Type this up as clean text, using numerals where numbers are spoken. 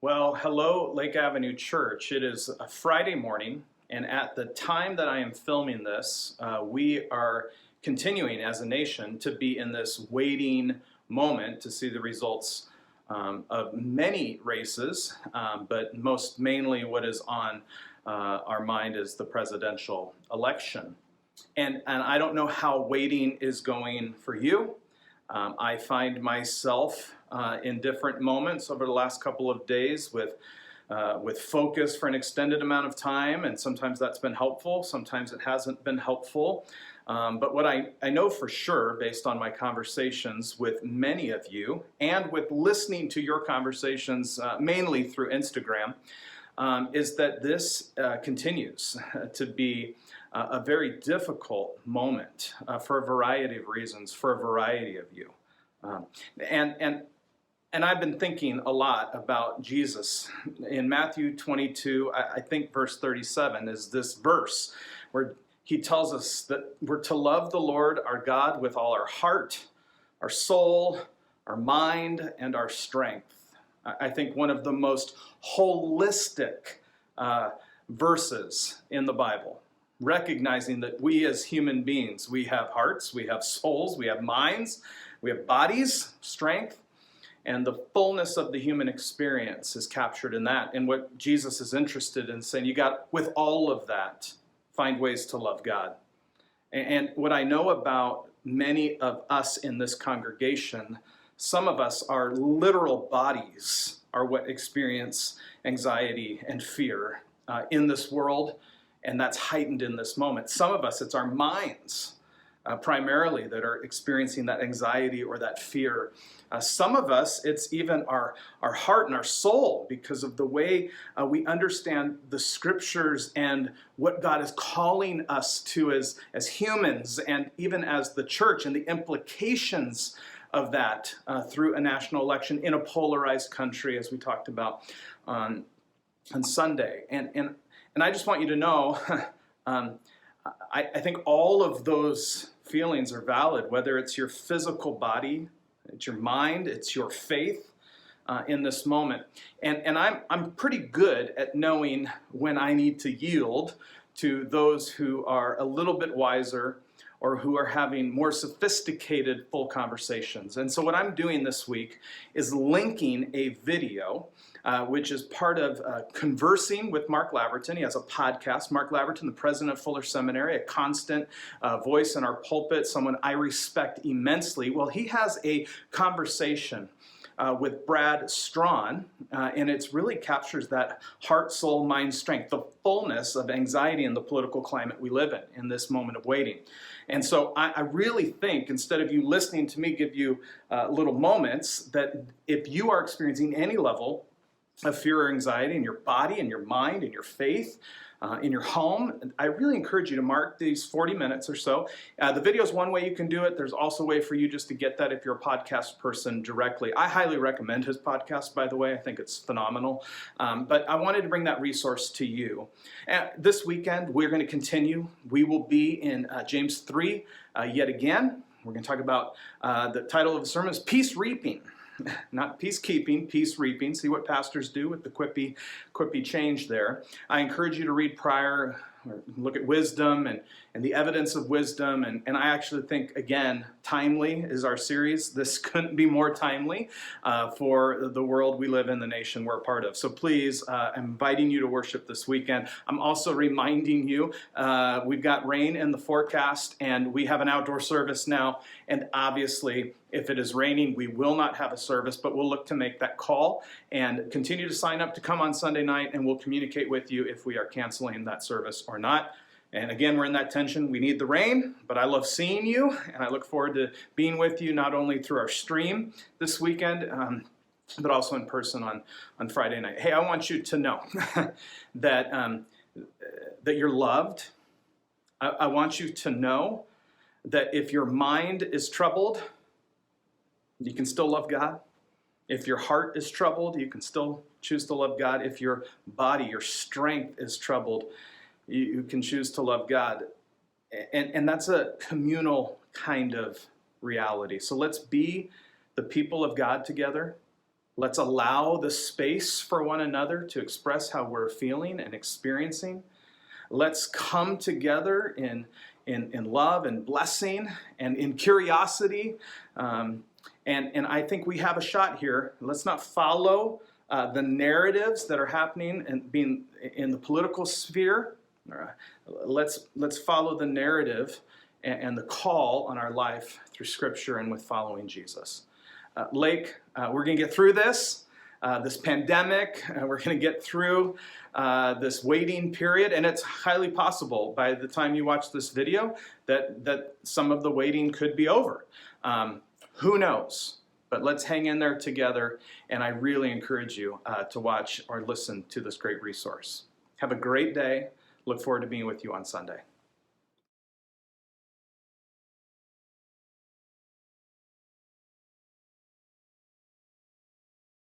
Well, hello, Lake Avenue Church. It is a Friday morning, and at the time that I am filming this, we are continuing as a nation to be in this waiting moment to see the results of many races, but most mainly what is on our mind is the presidential election. And I don't know how waiting is going for you. I find myself in different moments over the last couple of days with focus for an extended amount of time, and sometimes that's been helpful, sometimes it hasn't been helpful. But what I know for sure, based on my conversations with many of you, and with listening to your conversations mainly through Instagram, is that this continues to be a very difficult moment for a variety of reasons, for a variety of you. And I've been thinking a lot about Jesus. In Matthew 22, I think verse 37 is this verse where he tells us that we're to love the Lord our God with all our heart, our soul, our mind, and our strength. I think one of the most holistic verses in the Bible, recognizing that we as human beings, we have hearts, we have souls, we have minds, we have bodies, strength, and the fullness of the human experience is captured in that. And what Jesus is interested in saying, you got, with all of that, find ways to love God. And what I know about many of us in this congregation, some of us, our literal bodies are what experience anxiety and fear in this world, and that's heightened in this moment. Some of us, it's our minds primarily that are experiencing that anxiety or that fear. Some of us, it's even our heart and our soul because of the way we understand the scriptures and what God is calling us to as humans and even as the church, and the implications of that through a national election in a polarized country, as we talked about on Sunday. And I just want you to know, I think all of those feelings are valid, whether it's your physical body, it's your mind, it's your faith in this moment. And I'm pretty good at knowing when I need to yield to those who are a little bit wiser or who are having more sophisticated full conversations. And so what I'm doing this week is linking a video which is part of Conversing with Mark Labberton. He has a podcast. Mark Labberton, the president of Fuller Seminary, a constant voice in our pulpit, someone I respect immensely. Well, he has a conversation with Brad Strawn, and it really captures that heart, soul, mind, strength, the fullness of anxiety in the political climate we live in this moment of waiting. And so I really think, instead of you listening to me give you little moments, that if you are experiencing any level of fear or anxiety in your body, in your mind, in your faith, in your home, I really encourage you to mark these 40 minutes or so. The video is one way you can do it. There's also a way for you just to get that if you're a podcast person directly. I highly recommend his podcast, by the way. I think it's phenomenal. But I wanted to bring that resource to you. This weekend, we're going to continue. We will be in James 3 yet again. We're going to talk about the title of the sermon is Peace Reaping. Not peacekeeping, peace reaping. See what pastors do with the quippy change there. I encourage you to read prior, or look at wisdom and the evidence of wisdom. And I actually think, again, timely is our series. This couldn't be more timely for the world we live in, the nation we're a part of. So please, I'm inviting you to worship this weekend. I'm also reminding you, we've got rain in the forecast, and we have an outdoor service now. And obviously, if it is raining, we will not have a service, but we'll look to make that call and continue to sign up to come on Sunday night, and we'll communicate with you if we are canceling that service or not. And again, we're in that tension. We need the rain, but I love seeing you, and I look forward to being with you not only through our stream this weekend, but also in person on Friday night. Hey, I want you to know that you're loved. I want you to know that if your mind is troubled, you can still love God. If your heart is troubled, you can still choose to love God. If your body, your strength is troubled, you can choose to love God. And that's a communal kind of reality. So let's be the people of God together. Let's allow the space for one another to express how we're feeling and experiencing. Let's come together in love and blessing and in curiosity. And I think we have a shot here. Let's not follow the narratives that are happening and being in the political sphere. Let's follow the narrative and the call on our life through Scripture and with following Jesus. LAC, we're going to get through this pandemic. We're going to get through this waiting period, and it's highly possible by the time you watch this video that some of the waiting could be over. Who knows? But let's hang in there together, and I really encourage you to watch or listen to this great resource. Have a great day. Look forward to being with you on Sunday.